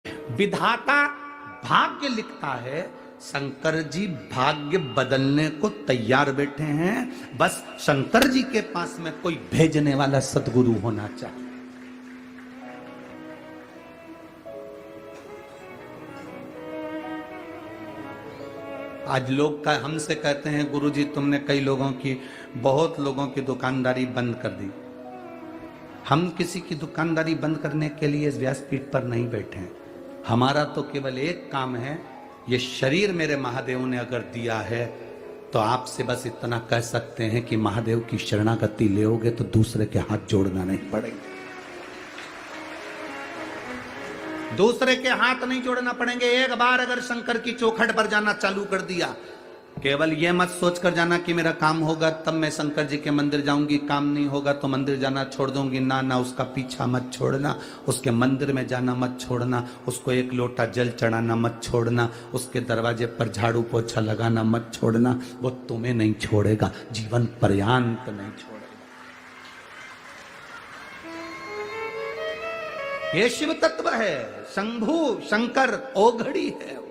विधाता भाग्य लिखता है, शंकर जी भाग्य बदलने को तैयार बैठे हैं। बस शंकर जी के पास में कोई भेजने वाला सदगुरु होना चाहिए। आज लोग हमसे कहते हैं, गुरुजी तुमने कई लोगों की, बहुत लोगों की दुकानदारी बंद कर दी। हम किसी की दुकानदारी बंद करने के लिए व्यासपीठ पर नहीं बैठे हैं। हमारा तो केवल एक काम है, ये शरीर मेरे महादेव ने अगर दिया है तो आपसे बस इतना कह सकते हैं कि महादेव की शरणागति लेओगे तो दूसरे के हाथ जोड़ना नहीं पड़ेगा। दूसरे के हाथ नहीं जोड़ना पड़ेंगे। एक बार अगर शंकर की चौखट पर जाना चालू कर दिया, केवल यह मत सोच कर जाना कि मेरा काम होगा तब मैं शंकर जी के मंदिर जाऊंगी, काम नहीं होगा तो मंदिर जाना छोड़ दूंगी। ना ना, उसका पीछा मत छोड़ना, उसके मंदिर में जाना मत छोड़ना, उसको एक लोटा जल चढ़ाना मत छोड़ना, उसके दरवाजे पर झाड़ू पोछा लगाना मत छोड़ना। वो तुम्हें नहीं छोड़ेगा, जीवन पर्यंत नहीं छोड़ेगा। ये शिव तत्व है। शंभु शंकर ओघड़ी है।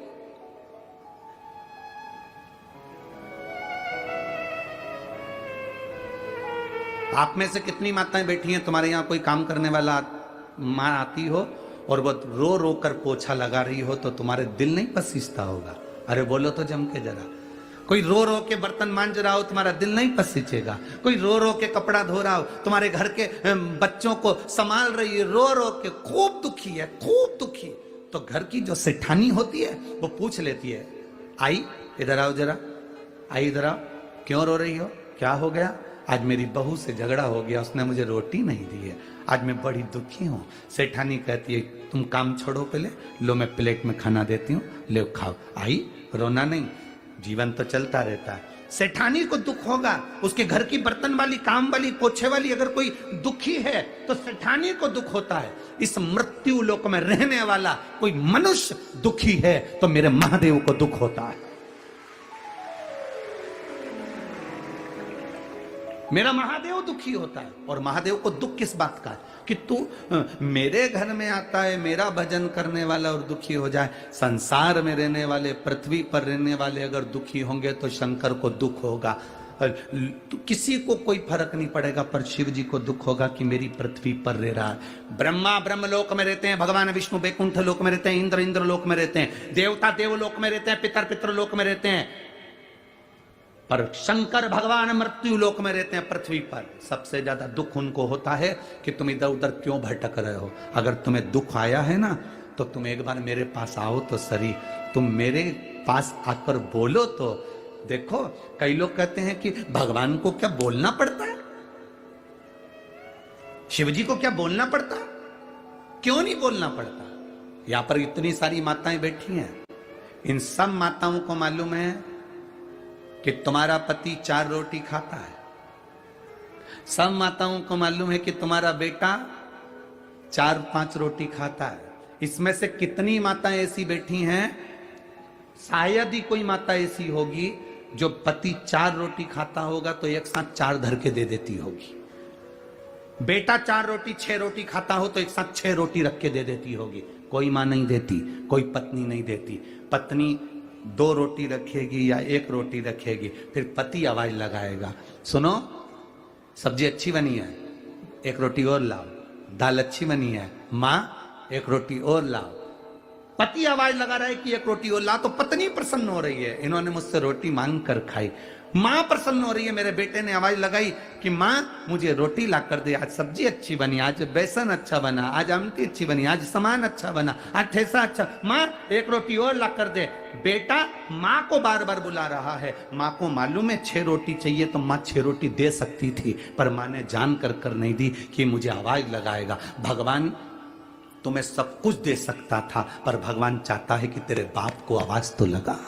आप में से कितनी माताएं बैठी हैं, तुम्हारे यहाँ कोई काम करने वाला माँ आती हो और वो रो रो कर पोछा लगा रही हो तो तुम्हारे दिल नहीं पसीजता होगा? अरे बोलो तो जम के जरा। कोई रो रो के बर्तन मांज रहा हो, तुम्हारा दिल नहीं पसीजेगा? कोई रो रो के कपड़ा धो रहा हो, तुम्हारे घर के बच्चों को संभाल रही है, रो रो के खूब दुखी है, खूब दुखी, तो घर की जो सेठानी होती है वो पूछ लेती है, आई इधर आओ जरा, आई इधर आओ, क्यों रो रही हो, क्या हो गया? आज मेरी बहू से झगड़ा हो गया, उसने मुझे रोटी नहीं दी है, आज मैं बड़ी दुखी हूँ। सेठानी कहती है, तुम काम छोड़ो पहले, लो मैं प्लेट में खाना देती हूँ, ले खाओ। आई, रोना नहीं, जीवन तो चलता रहता है। सेठानी को दुख होगा, उसके घर की बर्तन वाली, काम वाली, पोछे वाली अगर कोई दुखी है तो सेठानी को दुख होता है। इस मृत्यु लोक में रहने वाला कोई मनुष्य दुखी है तो मेरे महादेव को दुख होता है। मेरा महादेव दुखी होता है। और महादेव को दुख किस बात का है कि तू मेरे घर में आता है, मेरा भजन करने वाला और दुखी हो जाए। संसार में रहने वाले, पृथ्वी पर रहने वाले अगर दुखी होंगे तो शंकर को दुख होगा। तो किसी को कोई फर्क नहीं पड़ेगा, पर शिव जी को दुख होगा कि मेरी पृथ्वी पर रह रहा है। ब्रह्मा ब्रह्मलोक में रहते हैं, भगवान विष्णु बैकुंठ लोक में रहते हैं, इंद्र इंद्रलोक में रहते हैं, देवता देवलोक में रहते हैं, पितर पितृलोक में रहते हैं, पर शंकर भगवान मृत्यु लोक में रहते हैं, पृथ्वी पर। सबसे ज्यादा दुख उनको होता है कि तुम इधर उधर क्यों भटक रहे हो। अगर तुम्हें दुख आया है ना तो तुम एक बार मेरे पास आओ तो सही, तुम मेरे पास आकर बोलो तो। देखो, कई लोग कहते हैं कि भगवान को क्या बोलना पड़ता है, शिव जी को क्या बोलना पड़ता है? क्यों नहीं बोलना पड़ता? यहां पर इतनी सारी माताएं बैठी हैं, इन सब माताओं को मालूम है कि तुम्हारा पति 4 रोटी खाता है। सब माताओं को मालूम है कि तुम्हारा बेटा 4-5 रोटी खाता है। इसमें से कितनी माताएं ऐसी बैठी हैं, शायद ही कोई माता ऐसी होगी जो पति 4 रोटी खाता होगा तो एक साथ 4 धर के दे देती होगी। बेटा 4 रोटी 6 रोटी खाता हो तो एक साथ 6 रोटी रख के दे देती होगी। कोई मां नहीं देती, कोई पत्नी नहीं देती। पत्नी 2 रोटी रखेगी या 1 रोटी रखेगी, फिर पति आवाज लगाएगा, सुनो सब्जी अच्छी बनी है, 1 रोटी और लाओ, दाल अच्छी बनी है, माँ 1 रोटी और लाओ। पति आवाज लगा रहा है कि 1 रोटी और लाओ, तो पत्नी प्रसन्न हो रही है, इन्होंने मुझसे रोटी मांग कर खाई। माँ प्रसन्न हो रही है, मेरे बेटे ने आवाज लगाई कि माँ मुझे रोटी ला कर दे, आज सब्जी अच्छी बनी, आज बेसन अच्छा बना, आज आमटी अच्छी बनी, आज सामान अच्छा बना, आज ठेसा अच्छा, माँ 1 रोटी और ला कर दे। बेटा माँ को बार बार बुला रहा है। माँ को मालूम है 6 रोटी चाहिए तो माँ 6 रोटी दे सकती थी, पर माँ ने जान कर नहीं दी कि मुझे आवाज लगाएगा। भगवान तुम्हें सब कुछ दे सकता था, पर भगवान चाहता है कि तेरे बाप को आवाज तो लगा।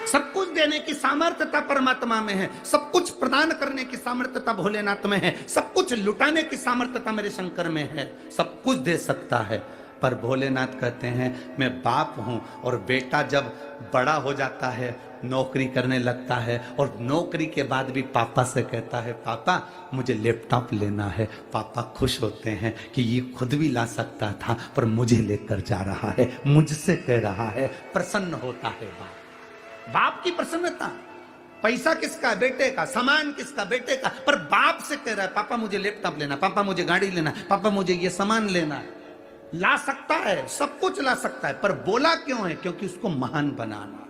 सब कुछ देने की सामर्थ्यता परमात्मा में है, सब कुछ प्रदान करने की सामर्थ्यता भोलेनाथ में है, सब कुछ लुटाने की सामर्थ्यता मेरे शंकर में है। सब कुछ दे सकता है, पर भोलेनाथ कहते हैं मैं बाप हूं और बेटा जब बड़ा हो जाता है, नौकरी करने लगता है और नौकरी के बाद भी पापा से कहता है पापा मुझे लैपटॉप लेना है, पापा खुश होते हैं कि ये खुद भी ला सकता था पर मुझे लेकर जा रहा है, मुझसे कह रहा है, प्रसन्न होता है बाप। बाप की प्रसन्नता, पैसा किसका? बेटे का, सामान किसका? बेटे का, पर बाप से कह रहा है पापा मुझे लैपटॉप लेना, पापा मुझे गाड़ी लेना, पापा मुझे ये सामान लेना है। ला सकता है, सब कुछ ला सकता है, पर बोला क्यों है? क्योंकि उसको महान बनाना।